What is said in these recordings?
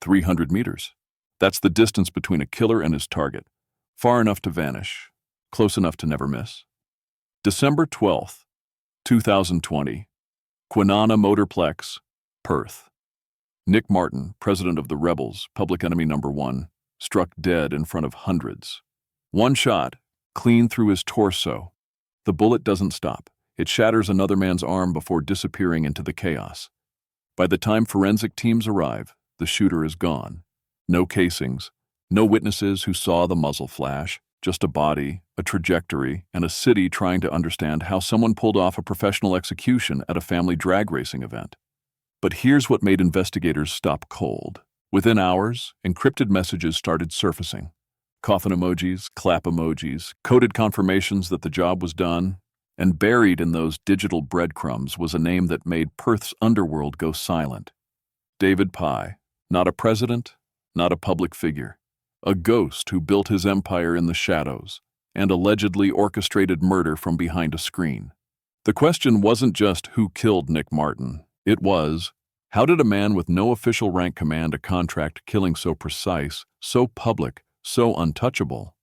300 meters. That's the distance between a killer and his target. Far enough to vanish, close enough to never miss. December 12th, 2020. Kwinana Motorplex, Perth. Nick Martin, president of the Rebels, public enemy #1, struck dead in front of hundreds. One shot, clean through his torso. The bullet doesn't stop. It shatters another man's arm before disappearing into the chaos. By the time forensic teams arrive, the shooter is gone. No casings, no witnesses who saw the muzzle flash, just a body, a trajectory, and a city trying to understand how someone pulled off a professional execution at a family drag racing event. But here's what made investigators stop cold. Within hours, encrypted messages started surfacing. Coffin emojis, clap emojis, coded confirmations that the job was done, and buried in those digital breadcrumbs was a name that made Perth's underworld go silent. David Pye, not a president, not a public figure, a ghost who built his empire in the shadows and allegedly orchestrated murder from behind a screen. The question wasn't just who killed Nick Martin. It was, how did a man with no official rank command a contract killing so precise, so public, so untouchable?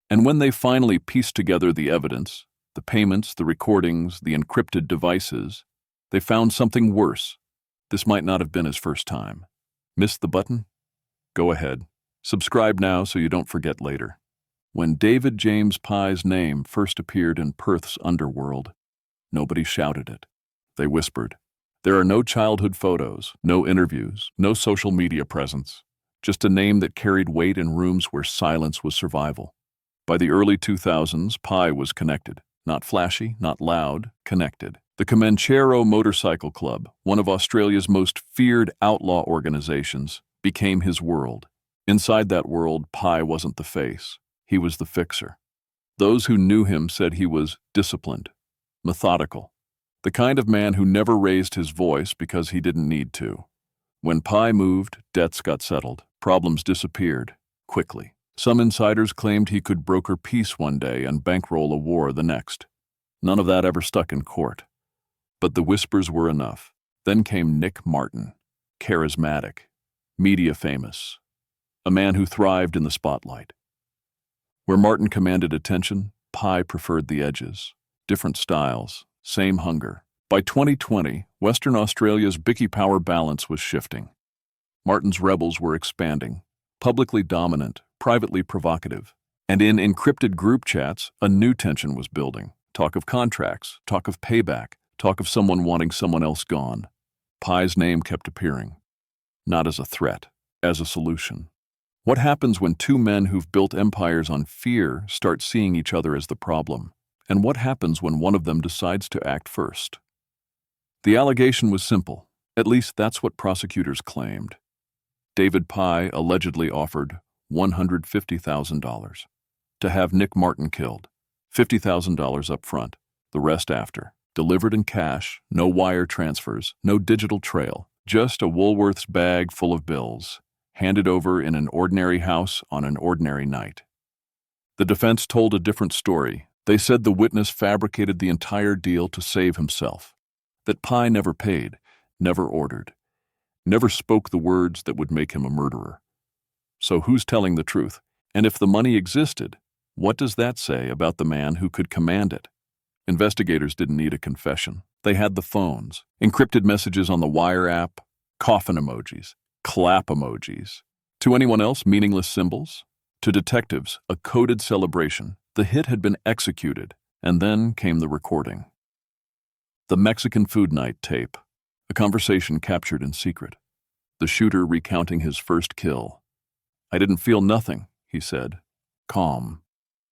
And when they finally pieced together the evidence, the payments, the recordings, the encrypted devices, they found something worse. This might not have been his first time. Missed the button? Go ahead. Subscribe now so you don't forget later. When David James Pye's name first appeared in Perth's underworld, nobody shouted it. They whispered. There are no childhood photos, no interviews, no social media presence, just a name that carried weight in rooms where silence was survival. By the early 2000s, Pye was connected. Not flashy, not loud, connected. The Comanchero Motorcycle Club, one of Australia's most feared outlaw organizations, became his world. Inside that world, Pye wasn't the face. He was the fixer. Those who knew him said he was disciplined, methodical, the kind of man who never raised his voice because he didn't need to. When Pye moved, debts got settled, problems disappeared, quickly. Some insiders claimed he could broker peace one day and bankroll a war the next. None of that ever stuck in court. But the whispers were enough. Then came Nick Martin, charismatic, media famous, a man who thrived in the spotlight. Where Martin commanded attention, Pye preferred the edges. Different styles, same hunger. By 2020, Western Australia's Bikie power balance was shifting. Martin's rebels were expanding, publicly dominant, privately provocative. And in encrypted group chats, a new tension was building. Talk of contracts, talk of payback, talk of someone wanting someone else gone. Pye's name kept appearing, not as a threat, as a solution. What happens when two men who've built empires on fear start seeing each other as the problem? And what happens when one of them decides to act first? The allegation was simple. At least that's what prosecutors claimed. David Pye allegedly offered $150,000 to have Nick Martin killed. $50,000 up front, the rest after. Delivered in cash, no wire transfers, no digital trail, just a Woolworths bag full of bills, handed over in an ordinary house on an ordinary night. The defense told a different story. They said the witness fabricated the entire deal to save himself, that Pye never paid, never ordered, never spoke the words that would make him a murderer. So who's telling the truth? And if the money existed, what does that say about the man who could command it? Investigators didn't need a confession. They had the phones, encrypted messages on the Wire app, coffin emojis, clap emojis. To anyone else, meaningless symbols. To detectives, a coded celebration. The hit had been executed, and then came the recording. The Mexican food night tape, a conversation captured in secret. The shooter recounting his first kill. I didn't feel nothing, he said. Calm,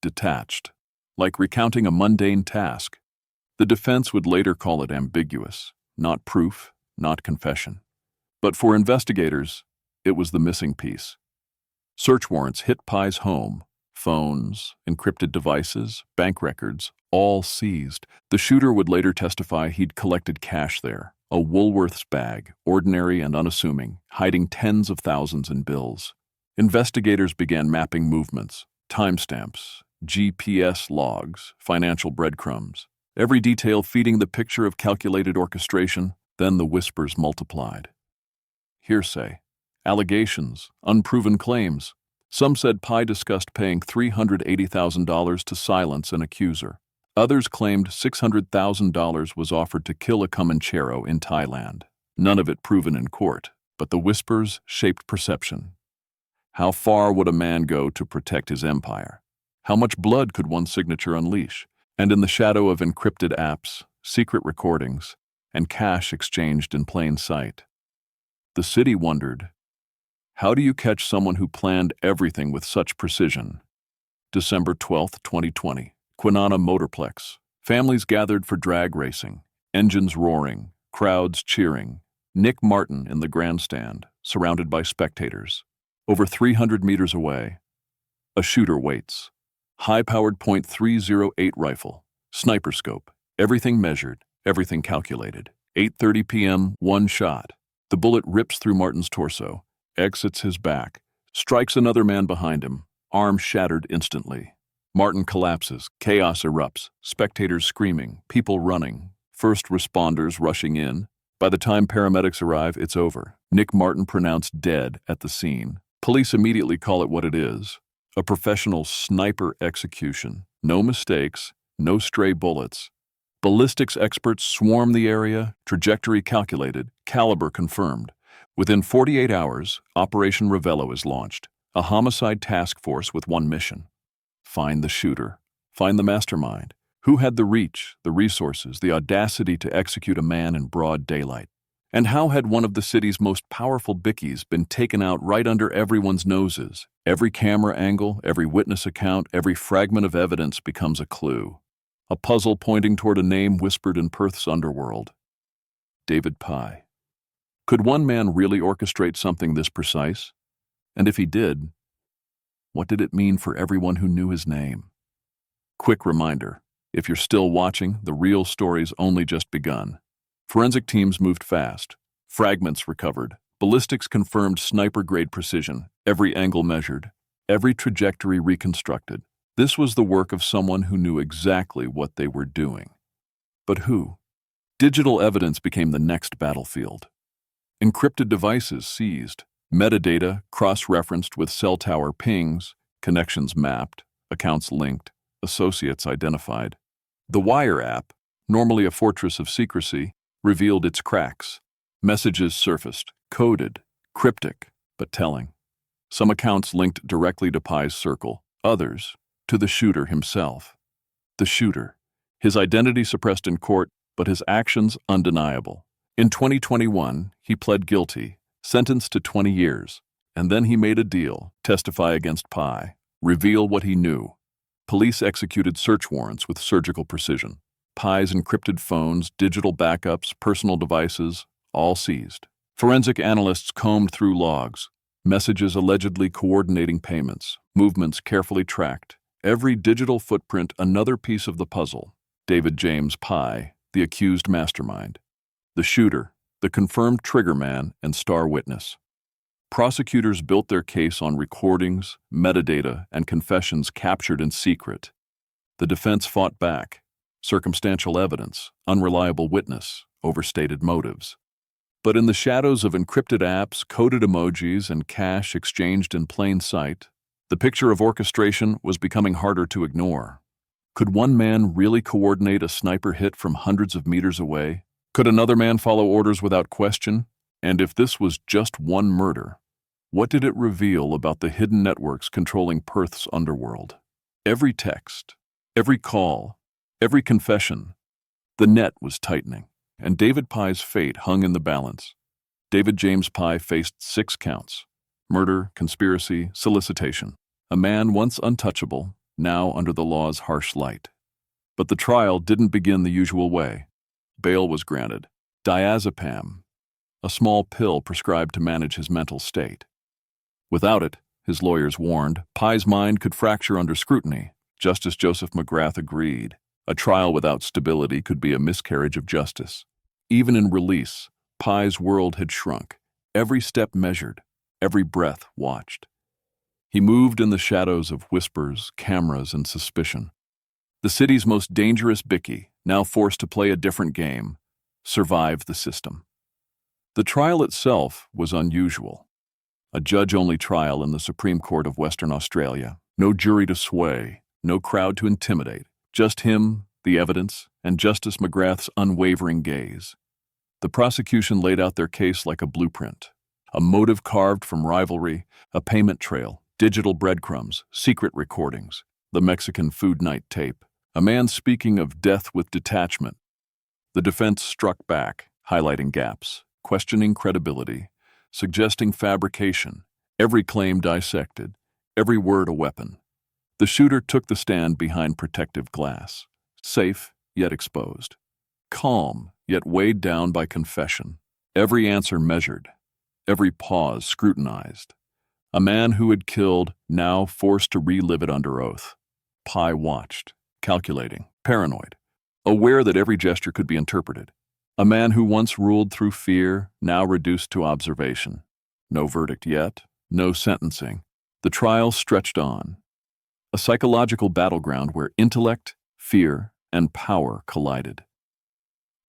detached, like recounting a mundane task. The defense would later call it ambiguous, not proof, not confession. But for investigators, it was the missing piece. Search warrants hit Pye's home. Phones, encrypted devices, bank records, all seized. The shooter would later testify he'd collected cash there, a Woolworths bag, ordinary and unassuming, hiding tens of thousands in bills. Investigators began mapping movements, timestamps, GPS logs, financial breadcrumbs, every detail feeding the picture of calculated orchestration. Then the whispers multiplied. Hearsay, Allegations, unproven claims. Some said Pye discussed paying $380,000 to silence an accuser. Others claimed $600,000 was offered to kill a Comanchero in Thailand. None of it proven in court, but the whispers shaped perception. How far would a man go to protect his empire? How much blood could one signature unleash? And in the shadow of encrypted apps, secret recordings, and cash exchanged in plain sight, the city wondered, how do you catch someone who planned everything with such precision? December 12, 2020, Kwinana Motorplex. Families gathered for drag racing, engines roaring, crowds cheering. Nick Martin in the grandstand, surrounded by spectators. Over 300 meters away, a shooter waits. High-powered .308 rifle, sniper scope, everything measured, everything calculated. 8:30 p.m., one shot. The bullet rips through Martin's torso, exits his back, strikes another man behind him, arm shattered instantly. Martin collapses, chaos erupts, spectators screaming, people running, first responders rushing in. By the time paramedics arrive, it's over. Nick Martin pronounced dead at the scene. Police immediately call it what it is: a professional sniper execution. No mistakes, no stray bullets. Ballistics experts swarm the area, trajectory calculated, caliber confirmed. Within 48 hours, Operation Ravello is launched, a homicide task force with one mission: find the shooter, find the mastermind. Who had the reach, the resources, the audacity to execute a man in broad daylight? And how had one of the city's most powerful Bikies been taken out right under everyone's noses? Every camera angle, every witness account, every fragment of evidence becomes a clue. A puzzle pointing toward a name whispered in Perth's underworld: David Pye. Could one man really orchestrate something this precise? And if he did, what did it mean for everyone who knew his name? Quick reminder: if you're still watching, the real story's only just begun. Forensic teams moved fast. Fragments recovered. Ballistics confirmed sniper-grade precision. Every angle measured. Every trajectory reconstructed. This was the work of someone who knew exactly what they were doing. But who? Digital evidence became the next battlefield. Encrypted devices seized. Metadata cross-referenced with cell tower pings. Connections mapped. Accounts linked. Associates identified. The Wire app, normally a fortress of secrecy, revealed its cracks. Messages surfaced, coded, cryptic, but telling. Some accounts linked directly to Pye's circle, others to the shooter himself. The shooter, his identity suppressed in court, but his actions undeniable. In 2021, he pled guilty, sentenced to 20 years, and then he made a deal: testify against Pye, reveal what he knew. Police executed search warrants with surgical precision. Pye's encrypted phones, digital backups, personal devices, all seized. Forensic analysts combed through logs, messages allegedly coordinating payments, movements carefully tracked. Every digital footprint another piece of the puzzle. David James Pye, the accused mastermind. The shooter, the confirmed triggerman and star witness. Prosecutors built their case on recordings, metadata, and confessions captured in secret. The defense fought back: circumstantial evidence, unreliable witness, overstated motives. But in the shadows of encrypted apps, coded emojis, and cash exchanged in plain sight, the picture of orchestration was becoming harder to ignore. Could one man really coordinate a sniper hit from hundreds of meters away? Could another man follow orders without question? And if this was just one murder, what did it reveal about the hidden networks controlling Perth's underworld? Every text, every call, every confession, the net was tightening, and David Pye's fate hung in the balance. David James Pye faced 6 counts: murder, conspiracy, solicitation. A man once untouchable, now under the law's harsh light. But the trial didn't begin the usual way. Bail was granted. Diazepam, a small pill prescribed to manage his mental state. Without it, his lawyers warned, Pye's mind could fracture under scrutiny. Justice Joseph McGrath agreed. A trial without stability could be a miscarriage of justice. Even in release, Pye's world had shrunk. Every step measured, every breath watched. He moved in the shadows of whispers, cameras, and suspicion. The city's most dangerous Bikie, now forced to play a different game, survived the system. The trial itself was unusual. A judge-only trial in the Supreme Court of Western Australia. No jury to sway, no crowd to intimidate. Just him, the evidence, and Justice McGrath's unwavering gaze. The prosecution laid out their case like a blueprint. A motive carved from rivalry, a payment trail, digital breadcrumbs, secret recordings, the Mexican food night tape. A man speaking of death with detachment. The defense struck back, highlighting gaps, questioning credibility, suggesting fabrication, every claim dissected, every word a weapon. The shooter took the stand behind protective glass, safe yet exposed, calm yet weighed down by confession, every answer measured, every pause scrutinized. A man who had killed, now forced to relive it under oath. Pye watched, calculating, paranoid, aware that every gesture could be interpreted. A man who once ruled through fear, now reduced to observation. No verdict yet, no sentencing. The trial stretched on. A psychological battleground where intellect, fear, and power collided.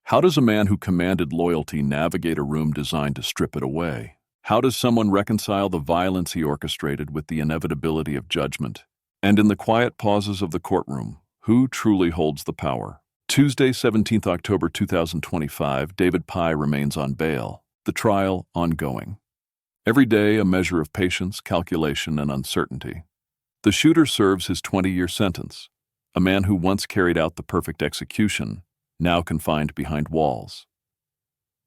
How does a man who commanded loyalty navigate a room designed to strip it away? How does someone reconcile the violence he orchestrated with the inevitability of judgment? And in the quiet pauses of the courtroom, who truly holds the power? Tuesday, 17th October 2025, David Pye remains on bail, the trial ongoing. Every day a measure of patience, calculation, and uncertainty. The shooter serves his 20-year sentence, a man who once carried out the perfect execution, now confined behind walls.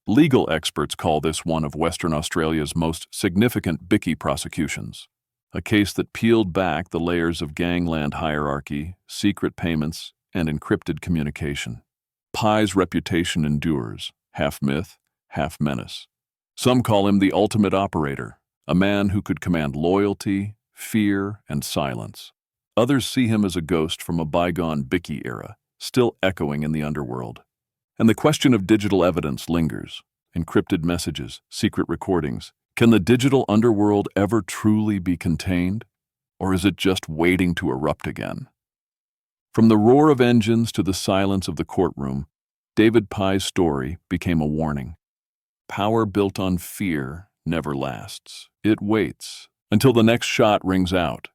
Legal experts call this one of Western Australia's most significant Bikie prosecutions, a case that peeled back the layers of gangland hierarchy, secret payments, and encrypted communication. Pye's reputation endures, half myth, half menace. Some call him the ultimate operator, a man who could command loyalty, fear, and silence. Others see him as a ghost from a bygone Bikie era, still echoing in the underworld. And the question of digital evidence lingers. Encrypted messages, secret recordings. Can the digital underworld ever truly be contained? Or is it just waiting to erupt again? From the roar of engines to the silence of the courtroom, David Pye's story became a warning. Power built on fear never lasts. It waits until the next shot rings out.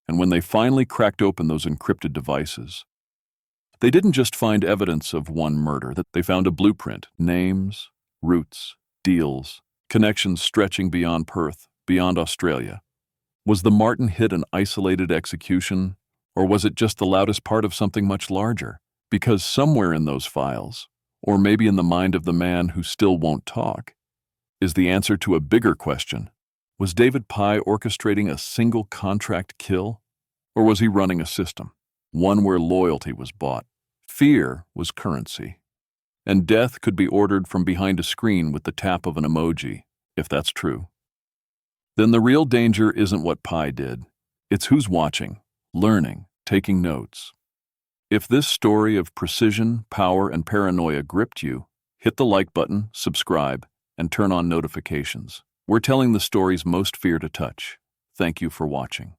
And when they finally cracked open those encrypted devices, they didn't just find evidence of one murder, they found a blueprint, names, routes, deals, connections stretching beyond Perth, beyond Australia. Was the Martin hit an isolated execution, or was it just the loudest part of something much larger? Because somewhere in those files, or maybe in the mind of the man who still won't talk, is the answer to a bigger question. Was David Pye orchestrating a single contract kill? Or was he running a system, one where loyalty was bought, fear was currency, and death could be ordered from behind a screen with the tap of an emoji, if that's true? Then the real danger isn't what Pye did. It's who's watching, learning, taking notes. If this story of precision, power, and paranoia gripped you, hit the like button, subscribe, and turn on notifications. We're telling the stories most fear to touch. Thank you for watching.